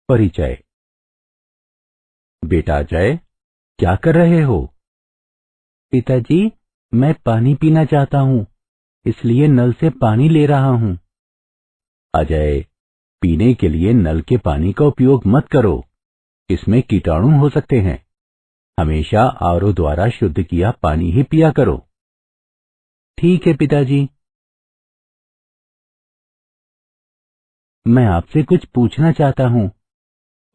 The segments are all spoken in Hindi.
परिचय। बेटा जय, क्या कर रहे हो? पिताजी, मैं पानी पीना चाहता हूँ, इसलिए नल से पानी ले रहा हूँ। अजय, पीने के लिए नल के पानी का उपयोग मत करो, इसमें कीटाणु हो सकते हैं। हमेशा आरओ द्वारा शुद्ध किया पानी ही पिया करो। ठीक है पिताजी। मैं आपसे कुछ पूछना चाहता हूँ,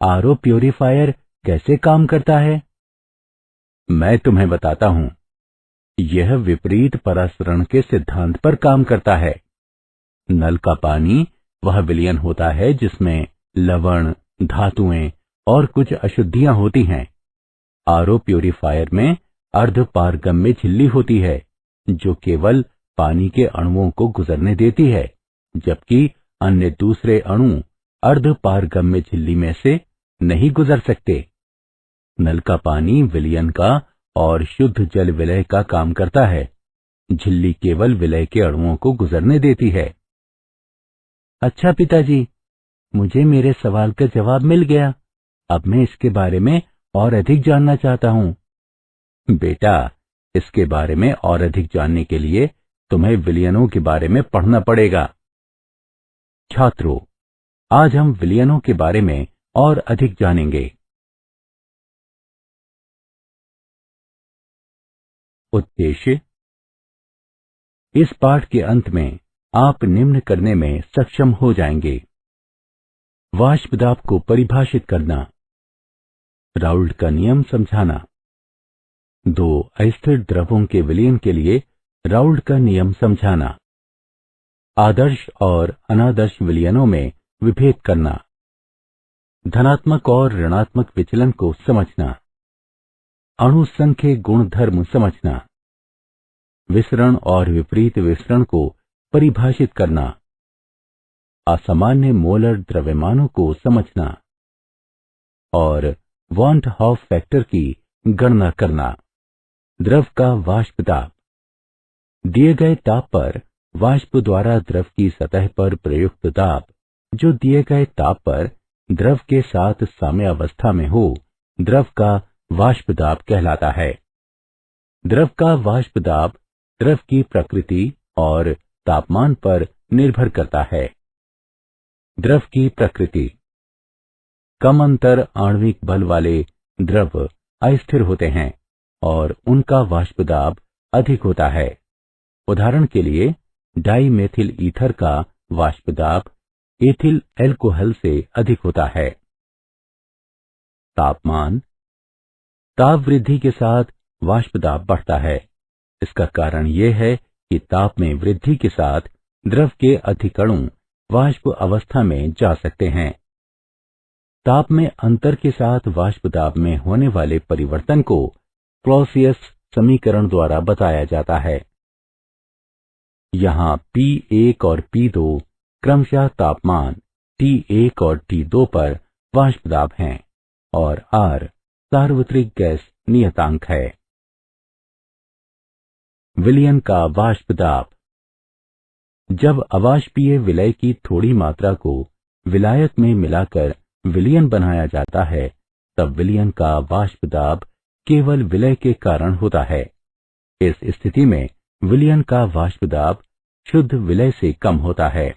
आरओ प्यूरिफायर कैसे काम करता है? मैं तुम्हें बताता हूँ। यह विपरीत परासरण के सिद्धांत पर काम करता है। नल का पानी वह विलयन होता है जिसमें लवण, धातुएं और कुछ अशुद्धियां होती हैं। आरओ प्यूरिफायर में अर्धपारगम्य झिल्ली होती है जो केवल पानी के अणुओं को गुजरने देती है, जबकि अन्य दूसरे अणु अर्धपारगम्य झिल्ली में से नहीं गुजर सकते। नल का पानी विलयन का और शुद्ध जल विलय का काम करता है। झिल्ली केवल विलय के अणुओं को गुजरने देती है। अच्छा पिताजी, मुझे मेरे सवाल का जवाब मिल गया। अब मैं इसके बारे में और अधिक जानना चाहता हूँ। बेटा, इसके बारे में और अधिक जानने के लिए तुम्हें विलयनों के बारे में पढ़ना पड़ेगा। छात्रों, आज हम विलयनों के बारे में और अधिक जानेंगे। उद्देश्य। इस पाठ के अंत में आप निम्न करने में सक्षम हो जाएंगे। वाष्प दाब को परिभाषित करना, राउल्ट का नियम समझाना, दो अस्थिर द्रवों के विलयन के लिए राउल्ट का नियम समझाना, आदर्श और अनादर्श विलयनों में विभेद करना, धनात्मक और ऋणात्मक विचलन को समझना, अणुसंख्य गुणधर्म समझना, विसरण और विपरीत विसरण को परिभाषित करना, असामान्य मोलर द्रव्यमानों को समझना और वॉन हॉफ फैक्टर की गणना करना। द्रव का वाष्प दाब। दिए गए ताप पर वाष्प द्वारा द्रव की सतह पर प्रयुक्त दाब, जो दिए गए ताप पर द्रव के साथ साम्यावस्था में हो, द्रव का वाष्प दाब कहलाता है। द्रव का वाष्प दाब द्रव की प्रकृति और तापमान पर निर्भर करता है। द्रव की प्रकृति। कम अंतर आणविक बल वाले द्रव अस्थिर होते हैं और उनका वाष्प दाब अधिक होता है। उदाहरण के लिए, डाई मेथिल ईथर का वाष्प दाब एथिल एल्कोहल से अधिक होता है। तापमान। ताप वृद्धि के साथ वाष्प दाब बढ़ता है। इसका कारण यह है कि ताप में वृद्धि के साथ द्रव के अधिक अणु वाष्प अवस्था में जा सकते हैं। ताप में अंतर के साथ वाष्प दाब में होने वाले परिवर्तन को क्लॉसियस समीकरण द्वारा बताया जाता है। यहाँ P1 और P2 क्रमशः तापमान T1 और T2 पर वाष्प दाब हैं और R सार्वत्रिक गैस नियतांक है। विलयन का वाष्प दाब। जब अवाष्पीय विलय की थोड़ी मात्रा को विलायक में मिलाकर विलयन बनाया जाता है, तब विलयन का वाष्प दाब केवल विलय के कारण होता है। इस स्थिति में विलयन का वाष्प दाब शुद्ध विलय से कम होता है।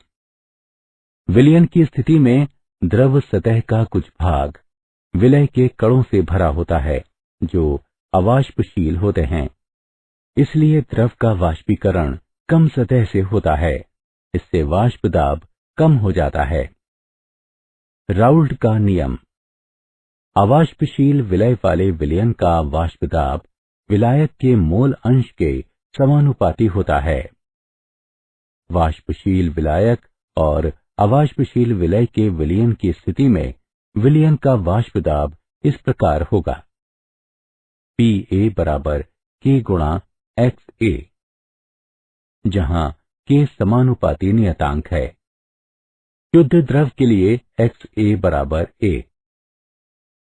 विलयन की स्थिति में द्रव सतह का कुछ भाग विलय के कणों से भरा होता है जो अवाष्पशील होते हैं। इसलिए द्रव का वाष्पीकरण कम सतह से होता है। इससे वाष्प दाब कम हो जाता है। राउल्ट का नियम। अवाष्पशील विलय वाले विलयन का वाष्प दाब विलायक के मोल अंश के समानुपाती होता है। वाष्पशील विलायक और अवाष्पशील विलय के विलयन की स्थिति में विलयन का वाष्प दाब इस प्रकार होगा। Pa बराबर K गुणा XA, जहां K समानुपाती नियतांक है। शुद्ध द्रव के लिए XA बराबर A।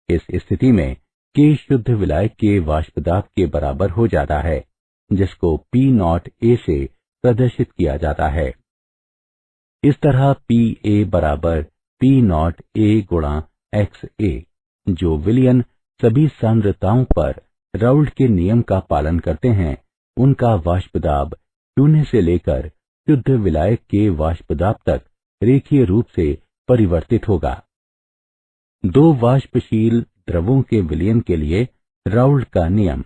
इस स्थिति में K शुद्ध विलायक के वाष्प दाब के बराबर हो जाता है, जिसको P0 A से प्रदर्शित किया जाता है। इस तरह Pa बराबर P0 A गुणा XA, जो विलयन सभी सांद्रताओं पर राउल्ट के नियम का पालन करते हैं, उनका वाष्प दाब शून्य से लेकर शुद्ध विलायक के वाष्प दाब तक रेखीय रूप से परिवर्तित होगा। दो वाष्पशील द्रवों के विलयन के लिए राउल्ट का नियम।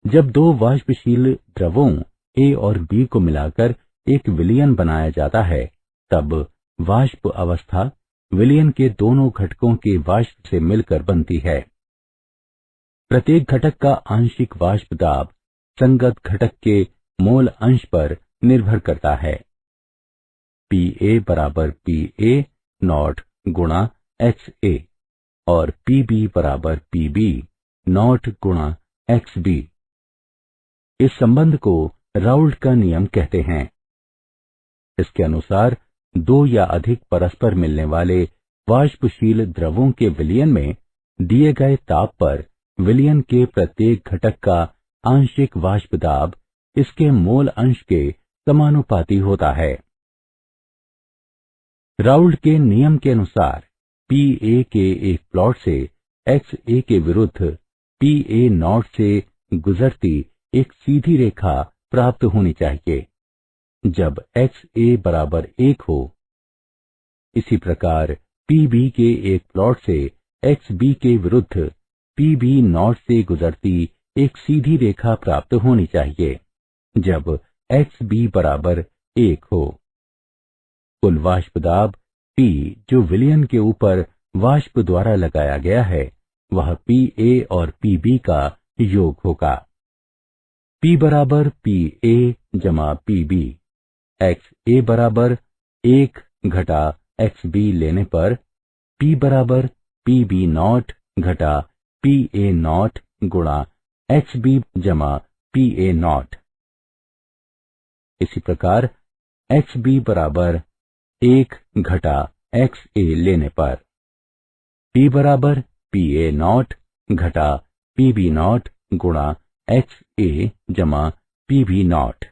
जब दो वाष्पशील द्रवों A और B को मिलाकर एक विलयन बनाया जाता है, तब वाष्प अवस्था विलयन के दोनों घटकों के वाष्प से मिलकर बनती है। प्रत्येक घटक का आंशिक वाष्प दाब संगत घटक के मोल अंश पर निर्भर करता है। Pa बराबर Pa नॉट गुणा XA और Pb बराबर Pb नॉट गुणा XB। इस संबंध को राउल्ट का नियम कहते हैं। इसके अनुसार दो या अधिक परस्पर मिलने वाले वाष्पशील द्रवों के विलयन में दिए गए ताप पर विलयन के प्रत्येक घटक का आंशिक वाष्प दाब इसके मोल अंश के समानुपाती होता है। राउल्ट के नियम के अनुसार Pa के एक प्लॉट से XA के विरुद्ध Pa नॉट से गुजरती एक सीधी रेखा प्राप्त होनी चाहिए जब XA बराबर 1 हो। इसी प्रकार Pb के एक प्लॉट से XB के विरुद्ध Pb नॉट से गुजरती एक सीधी रेखा प्राप्त होनी चाहिए जब XB बराबर 1 हो। कुल वाष्प दाब P जो विलयन के ऊपर वाष्प द्वारा लगाया गया है, वह Pa और Pb का योग होगा। P बराबर Pa जमा Pb, XA बराबर 1 घटा XB लेने पर P बराबर Pb नॉट घटा Pa नॉट गुणा XB जमा Pa नॉट। इसी प्रकार XB बराबर 1 घटा XA लेने पर P बराबर Pa नॉट घटा Pb नॉट गुणा XA जमा Pb नॉट।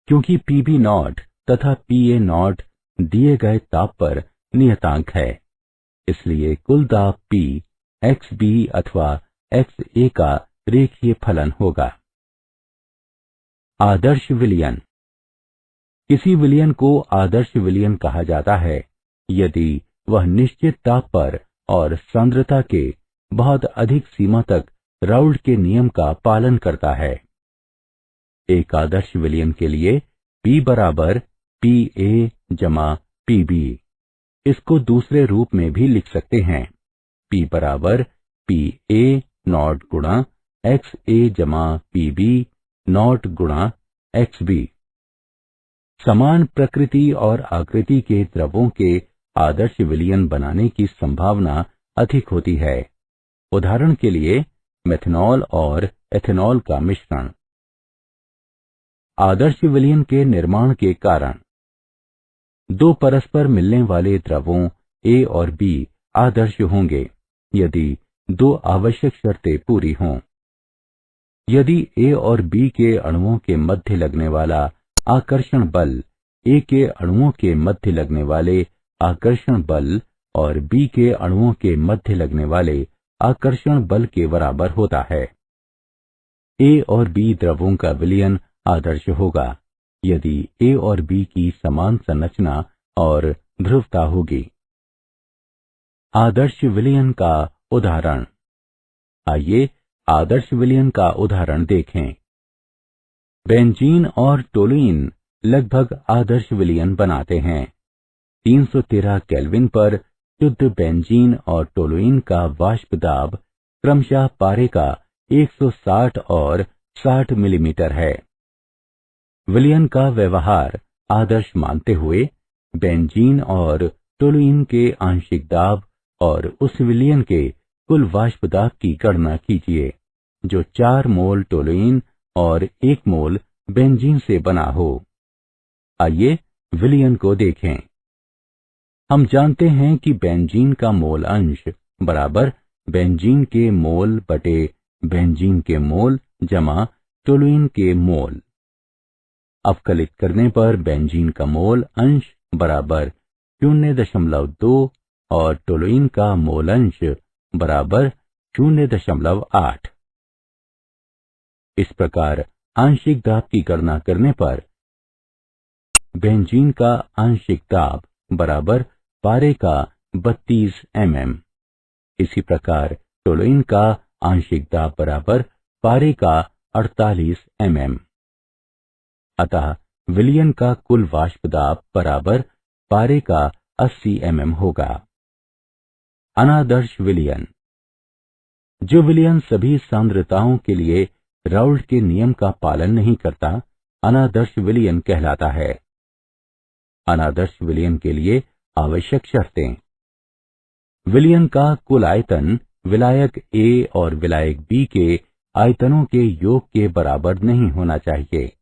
क्योंकि Pb नॉट तथा Pa नॉट दिए गए ताप पर नियतांक है, इसलिए कुल दाब P XB अथवा XA का रेखीय फलन होगा। आदर्श विलयन। किसी विलयन को आदर्श विलयन कहा जाता है यदि वह निश्चित ताप पर और सांद्रता के बहुत अधिक सीमा तक राउल्ट के नियम का पालन करता है। एक आदर्श विलयन के लिए P बराबर Pa जमा Pb। इसको दूसरे रूप में भी लिख सकते हैं। P बराबर Pa नॉट गुणा XA जमा Pb नॉट गुणा XB। समान प्रकृति और आकृति के द्रवों के आदर्श विलयन बनाने की संभावना अधिक होती है। उदाहरण के लिए मेथनॉल और एथेनॉल का मिश्रण। आदर्श विलयन के निर्माण के कारण दो परस्पर मिलने वाले द्रवों A और B आदर्श होंगे यदि दो आवश्यक शर्तें पूरी हों। यदि A और B के अणुओं के मध्य लगने वाला आकर्षण बल A के अणुओं के मध्य लगने वाले आकर्षण बल और B के अणुओं के मध्य लगने वाले आकर्षण बल के बराबर होता है। A और B द्रवों का विलयन आदर्श होगा यदि A और B की समान संरचना और ध्रुवता होगी। आदर्श विलयन का उदाहरण। आइए आदर्श विलयन का उदाहरण देखें। बेंजीन और टोलुइन लगभग आदर्श विलयन बनाते हैं। 313 केल्विन पर शुद्ध बेंजीन और टोलुइन का वाष्प दाब क्रमशः पारे का 160 और 60 मिलीमीटर है। विलयन का व्यवहार आदर्श मानते हुए बेंजीन और टोलुइन के आंशिक दाब और उस विलयन के कुल वाष्प दाब की गणना कीजिए जो 4 मोल टोलुइन और 1 मोल बेंजीन से बना हो। आइए विलयन को देखें। हम जानते हैं कि बेंजीन का मोल अंश बराबर बेंजीन के मोल बटे बेंजीन के मोल जमा टोलुइन के मोल। अवकलित करने पर बेंजीन का मोल अंश बराबर 0.2 और टोलुइन का मोल अंश बराबर 0.8। इस प्रकार आंशिक दाब की गणना करने पर बेंजीन का आंशिक दाब बराबर पारे का 32 mm। इसी प्रकार टोलुइन का आंशिक दाब बराबर पारे का 48 mm। अतः विलयन का कुल वाष्प दाब बराबर पारे का 80 mm होगा। अनादर्श विलयन। जो विलयन सभी सांद्रताओं के लिए राउल्ट के नियम का पालन नहीं करता, अनादर्श विलयन कहलाता है। अनादर्श विलयन के लिए आवश्यक शर्तें। विलयन का कुल आयतन विलायक A और विलायक B के आयतनों के योग के बराबर नहीं होना चाहिए।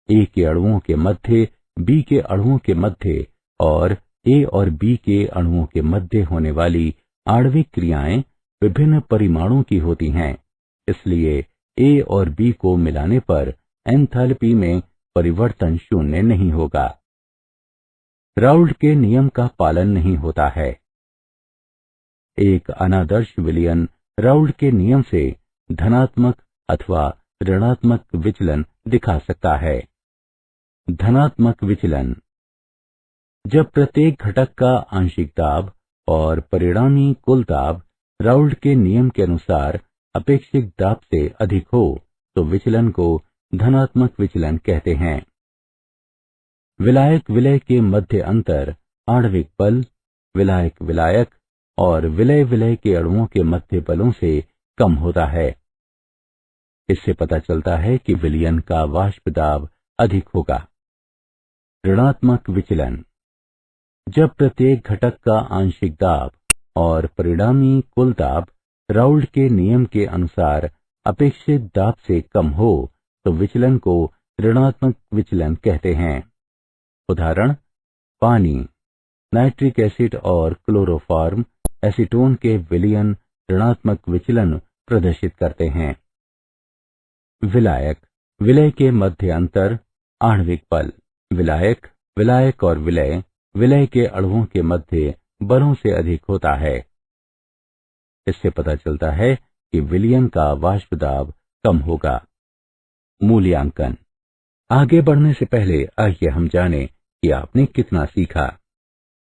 A के अणुओं के मध्य, B के अणुओं के मध्य और A और B के अणुओं के मध्य होने वाली आणविक क्रियाएं विभिन्न परिमाणों की होती हैं। इसलिए A और B को मिलाने पर एंथैल्पी में परिवर्तन शून्य नहीं होगा। राउल्ट के नियम का पालन नहीं होता है। एक अनादर्श विलयन राउल्ट के नियम से धनात्मक अथवा ऋणात्मक विचलन दिखा सकता है। धनात्मक विचलन। जब प्रत्येक घटक का आंशिक दाब और परिणामी कुल दाब राउल्ट के नियम के अनुसार अपेक्षित दाब से अधिक हो तो विचलन को धनात्मक विचलन कहते हैं। विलायक विलय के मध्य अंतर आणविक बल, विलायक विलायक और विलय विलय के अणुओं के मध्य बलों से कम होता है। इससे पता चलता है कि विलयन का वाष्प दाब अधिक होगा। ऋणात्मक विचलन। जब प्रत्येक घटक का आंशिक दाब और परिणामी कुल दाब राउल्ट के नियम के अनुसार अपेक्षित दाब से कम हो तो विचलन को ऋणात्मक विचलन कहते हैं। उदाहरण: पानी, नाइट्रिक एसिड और क्लोरोफॉर्म एसीटोन के विलयन ऋणात्मक विचलन प्रदर्शित करते हैं। विलायक विलय के मध्य अंतर आणविक बल। विलायक विलायक और विलय विलय के अणुओं के मध्य बलों से अधिक होता है। इससे पता चलता है कि विलयन का वाष्प दाब कम होगा। मूल्यांकन। आगे बढ़ने से पहले आइए हम जानें कि आपने कितना सीखा।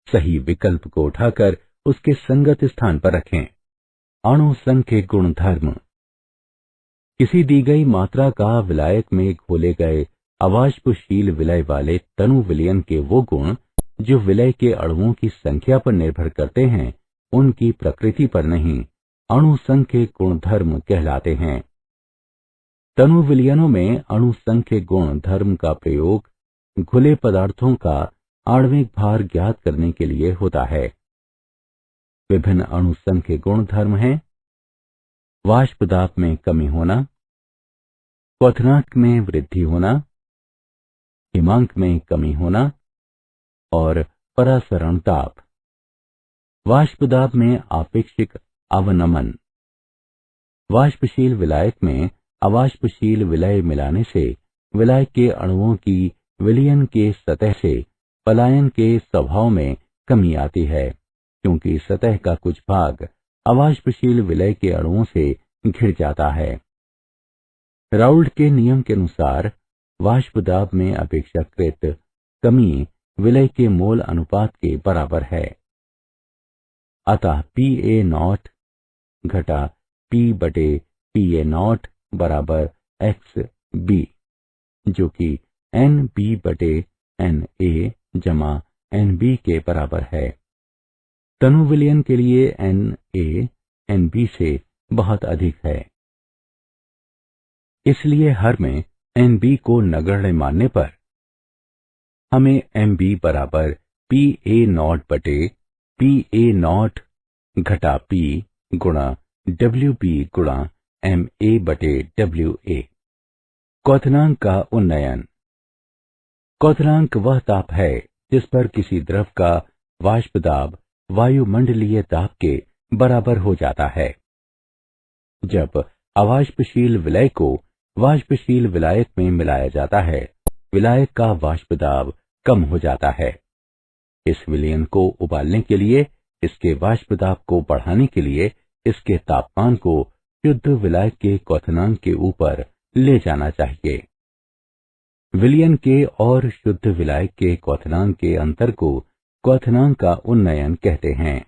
सही विकल्प को उठाकर उसके संगत स्थान पर रखें। अणु संख्य गुणधर्म। किसी दी गई मात्रा का विलायक में घोले गए अवाष्पशील विलय वाले तनु विलयन के वो गुण जो विलय के अणुओं की संख्या पर निर्भर करते हैं, उनकी प्रकृति पर नहीं, अणु संख्य गुणधर्म कहलाते हैं। तनु विलयनों में अणु संख्य गुणधर्म का प्रयोग घुले पदार्थों का आणविक भार ज्ञात करने के लिए होता है। विभिन्न अणु संख्य गुणधर्म हैं: वाष्प दाब में कमी होना, क्वथनांक में वृद्धि होना, हिमांक में कमी होना और परासरण दाब। वाष्प दाब में आपेक्षिक अवनमन। वाष्पशील विलायक में अवाष्पशील विलय मिलाने से विलायक के अणुओं की विलयन के सतह से पलायन के स्वभाव में कमी आती है, क्योंकि सतह का कुछ भाग अवाष्पशील विलय के अणुओं से घिर जाता है। राउल्ट के नियम के अनुसार वाष्प दाब में अपेक्षाकृत कमी विलय के मोल अनुपात के बराबर है। अतः Pa0 घटा P/Pa0 बराबर XB, जो कि NB/Na जमा NB के बराबर है। तनु विलयन के लिए Na NB से बहुत अधिक है। इसलिए हर में NB को नगण्य मानने पर हमें MB बराबर Pa0/Pa0 घटा P गुणा WB गुणा Ma/WA। क्वथनांक का उन्नयन। क्वथनांक वह ताप है जिस पर किसी द्रव का वाष्प दाब वायुमंडलीय दाब के बराबर हो जाता है। जब अवाष्पशील विलय को वाष्पशील विलायक में मिलाया जाता है, विलायक का वाष्प दाब कम हो जाता है। इस विलयन को उबालने के लिए, इसके वाष्प दाब को बढ़ाने के लिए इसके तापमान को शुद्ध विलायक के क्वथनांक के ऊपर ले जाना चाहिए। विलयन के और शुद्ध विलायक के क्वथनांक के अंतर को क्वथनांक का उन्नयन कहते हैं।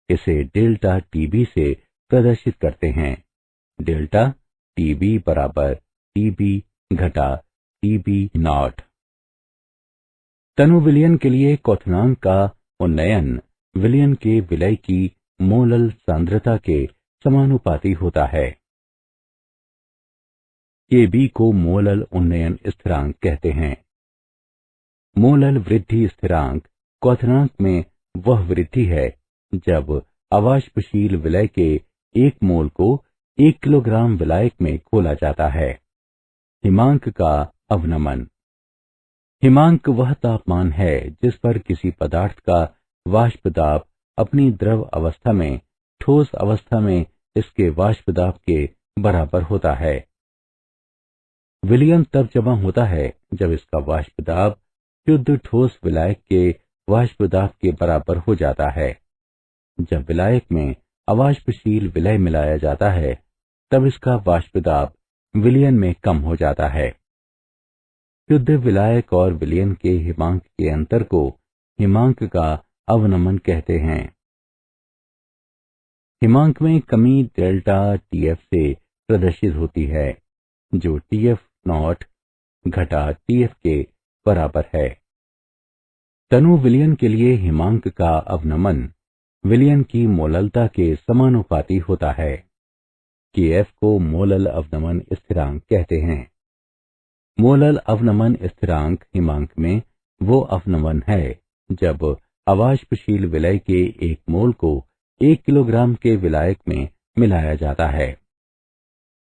इसे डेल्टा टीबी से प्रदर्शित करते हैं। डेल्टा टीबी बराबर टीबी घटा टीबी नॉट। तनु विलयन के लिए क्वथनांक का उन्नयन विलयन के विलय की मोलल सांद्रता के समानुपाती होता है। Kb को मोलल उन्नयन स्थिरांक कहते हैं। मोलल वृद्धि स्थिरांक क्वथनांक में वह वृद्धि है जब अवाष्पशील विलय के 1 मोल को 1 किलोग्राम विलायक में घोला जाता है। हिमांक का अवनमन। हिमांक वह तापमान है जिस पर किसी पदार्थ का वाष्प दाब अपनी द्रव अवस्था में ठोस अवस्था में इसके वाष्प दाब के बराबर होता है। विलयन तब जमा होता है जब इसका वाष्प दाब शुद्ध ठोस विलायक के वाष्प दाब के बराबर हो जाता है। जब विलायक में अवाष्पशील विलय मिलाया जाता है तब इसका वाष्प दाब विलयन में कम हो जाता है। शुद्ध विलायक और विलयन के हिमांक के अंतर को हिमांक का अवनमन कहते हैं। हिमांक में कमी डेल्टा टीएफ से प्रदर्शित होती है, जो टीएफ नॉट घटा टीएफ के बराबर है। तनु विलयन के लिए हिमांक का अवनमन विलयन की मोललता के समानुपाती होता है। केएफ को मोलल अवनमन स्थिरांक कहते हैं। मोलल अवनमन स्थिरांक हिमांक में वो अवनमन है जब अवाष्पशील विलय के 1 मोल को 1 किलोग्राम के विलायक में मिलाया जाता है।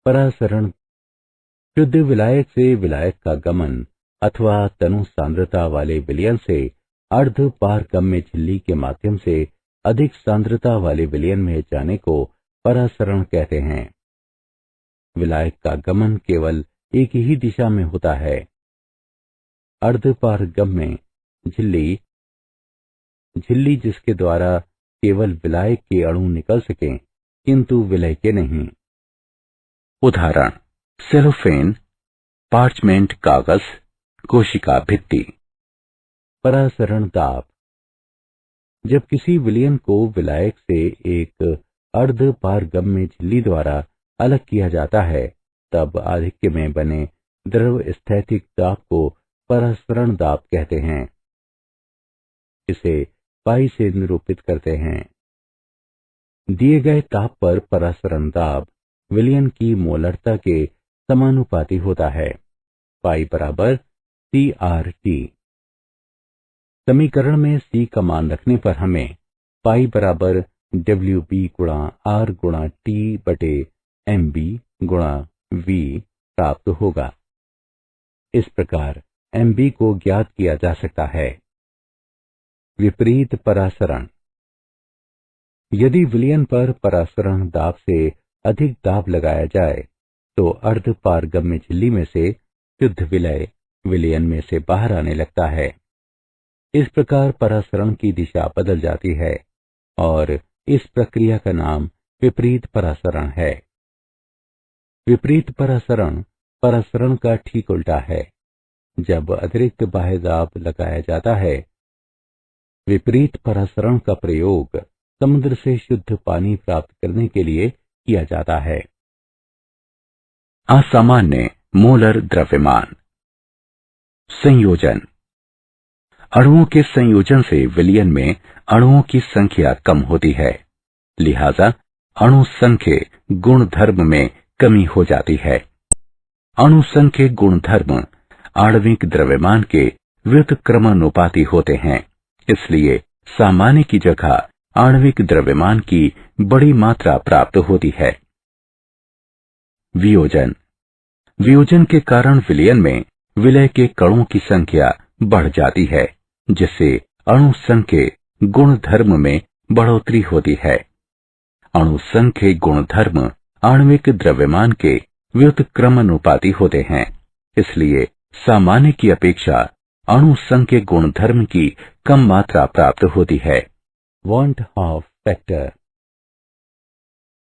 परासरण। शुद्ध विलायक से विलायक का गमन अथवा तनु सांद्रता वाले विलयन से अर्ध पारगम्य झिल्ली के माध्यम से अधिक सांद्रता वाले विलयन में जाने को परासरण कहते हैं। विलायक का गमन केवल एक ही दिशा में होता है। अर्ध पारगम्य झिल्ली झिल्ली जिसके द्वारा केवल विलायक के अणु निकल सकें किंतु विलय के नहीं। उदाहरण: सेलोफेन, पार्चमेंट कागज, कोशिका भित्ति। परासरण दाब। जब किसी विलयन को विलायक से एक अर्ध पारगम्य झिल्ली द्वारा अलग किया जाता है तब आधिक्य में बने द्रव स्थैतिक दाब को परासरण दाब कहते हैं। इसे पाई से निरूपित करते हैं। दिए गए ताप पर परासरण दाब विलयन की मोलरता के समानुपाती होता है। पाई बराबर CRT। समीकरण में C का मान रखने पर हमें पाई बराबर WB गुणा R गुणा T बटे MB गुणा V प्राप्त होगा। इस प्रकार MB को ज्ञात किया जा सकता है। विपरीत परासरण। यदि विलयन पर परासरण दाब से अधिक दाब लगाया जाए तो अर्ध पारगम्य झिल्ली में से शुद्ध विलय विलयन में से बाहर आने लगता है। इस प्रकार परासरण की दिशा बदल जाती है और इस प्रक्रिया का नाम विपरीत परासरण है। विपरीत परासरण परासरण का ठीक उल्टा है। जब अतिरिक्त बाह्य दाब लगाया जाता है, विपरीत परासरण का प्रयोग समुद्र से शुद्ध पानी प्राप्त करने के लिए किया जाता है। असामान्य मोलर द्रव्यमान। संयोजन। अणुओं के संयोजन से विलयन में अणुओं की संख्या कम होती है, लिहाजा अणु संख्य गुणधर्म में कमी हो जाती है। अणु संख्य गुणधर्म आणविक द्रव्यमान के व्युत्क्रमानुपाती होते हैं, इसलिए सामान्य की जगह आणविक द्रव्यमान की बड़ी मात्रा प्राप्त होती है। वियोजन। वियोजन के कारण विलयन में विलय के कणों की संख्या बढ़ जाती है, जिससे अणु संख्य गुणधर्म में बढ़ोतरी होती है। अणु संख्य गुणधर्म आणविक द्रव्यमान के व्युत्क्रमानुपाती होते हैं, इसलिए सामान्य की अपेक्षा अणु संघ के गुणधर्म की कम मात्रा प्राप्त होती है। Want half factor.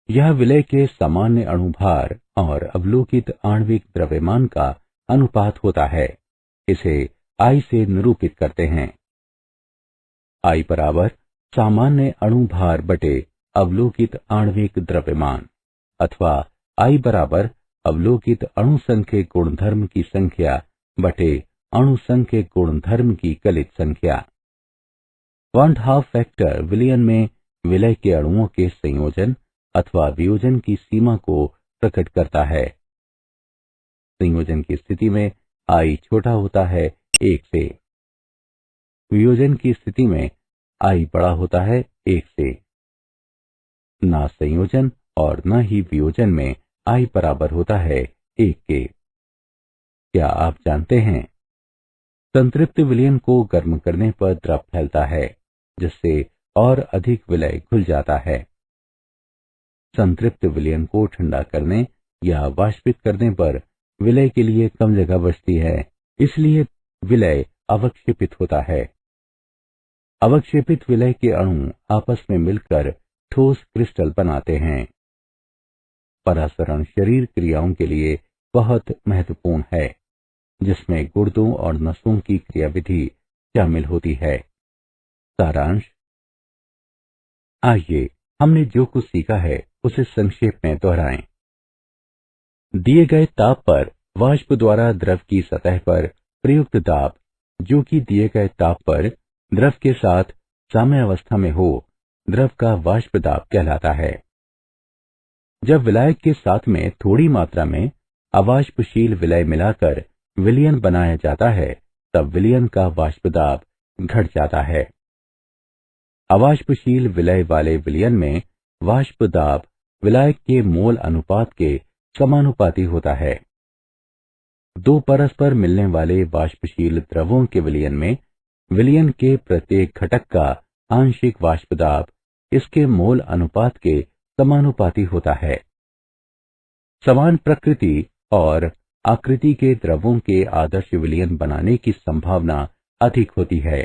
यह विलय के सामान्य अणुभार और अवलोकित आणविक द्रव्यमान का अनुपात होता है। इसे I से निरूपित करते हैं। I बराबर सामान्य अणुभार बटे अवलोकित आणविक द्रव्यमान, अथवा I बराबर अवलोकित अणु संघ के गुणधर्म की संख्या बटे अणु संघ के गुणधर्म की कलित संख्या। वॉन्ट हाफ फैक्टर विलयन में विलय के अणुओं के संयोजन अथवा वियोजन की सीमा को प्रकट करता है। संयोजन की स्थिति में I छोटा होता है 1 से। वियोजन की स्थिति में I बड़ा होता है 1 से। ना संयोजन और न ही वियोजन में I बराबर होता है 1 के। क्या आप जानते हैं, संतृप्त विलयन को गर्म करने पर द्रव फैलता है, जिससे और अधिक विलय घुल जाता है। संतृप्त विलयन को ठंडा करने या वाष्पित करने पर विलय के लिए कम जगह बचती है, इसलिए विलय अवक्षेपित होता है। अवक्षेपित विलय के अणु आपस में मिलकर ठोस क्रिस्टल बनाते हैं। परासरण शरीर क्रियाओं के लिए बहुत महत्वपूर्ण है, जिसमें गुर्दों और नसों की क्रियाविधि शामिल होती है। सारांश। आइए हमने जो कुछ सीखा है उसे संक्षेप में दोहराएं। दिए गए ताप पर वाष्प द्वारा द्रव की सतह पर प्रयुक्त दाब, जो कि दिए गए ताप पर द्रव के साथ साम्यावस्था में हो, द्रव का वाष्प दाब कहलाता है। जब विलायक के साथ में थोड़ी मात्रा में अवाष्पशील विलय मिलाकर विलयन बनाया जाता है, तब विलयन का वाष्प दाब घट जाता है। अवाष्पशील विलय वाले विलयन में वाष्प दाब विलायक के मोल अनुपात के समानुपाती होता है। दो परस्पर मिलने वाले वाष्पशील द्रवों के विलयन में विलयन के प्रत्येक घटक का आंशिक वाष्प दाब इसके मोल अनुपात के समानुपाती होता है। समान प्रकृति और आकृति के द्रवों के आदर्श विलयन बनाने की संभावना अधिक होती है।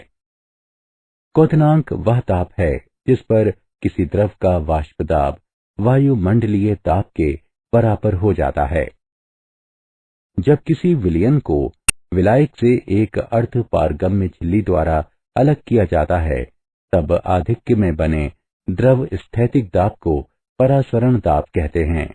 क्वथनांक वह ताप है जिस पर किसी द्रव का वाष्प दाब वायुमंडलीय ताप के बराबर हो जाता है। जब किसी विलयन को विलायक से एक अर्ध पारगम्य झिल्ली द्वारा अलग किया जाता है, तब आधिक्य में बने द्रव स्थैतिक दाब को परासरण दाब कहते हैं।